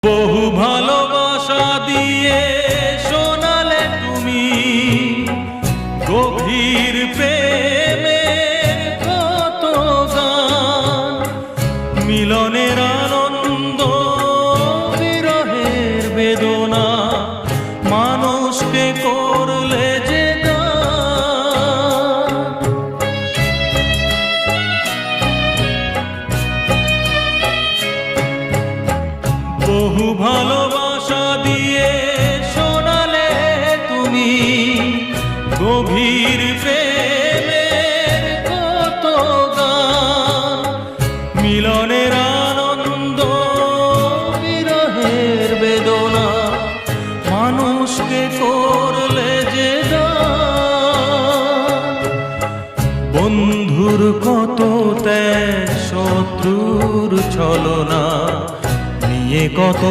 বহু ভালোবাসা দিয়ে শোনালে তুমি গভীর প্রেমের কত গান, মিলনের আনন্দ বিরহের বেদনা মানুষকে করলে যে গান। বহু ভালোবাসা দিয়ে শোনালে তুমি গভীর প্রেমের কত গান, মিলনের আনন্দ বিরহের বেদনা মানুষকে করলে যে গান। বন্ধুর কত ত্যাগ, শত্রুর ছলনা নিয়ে কত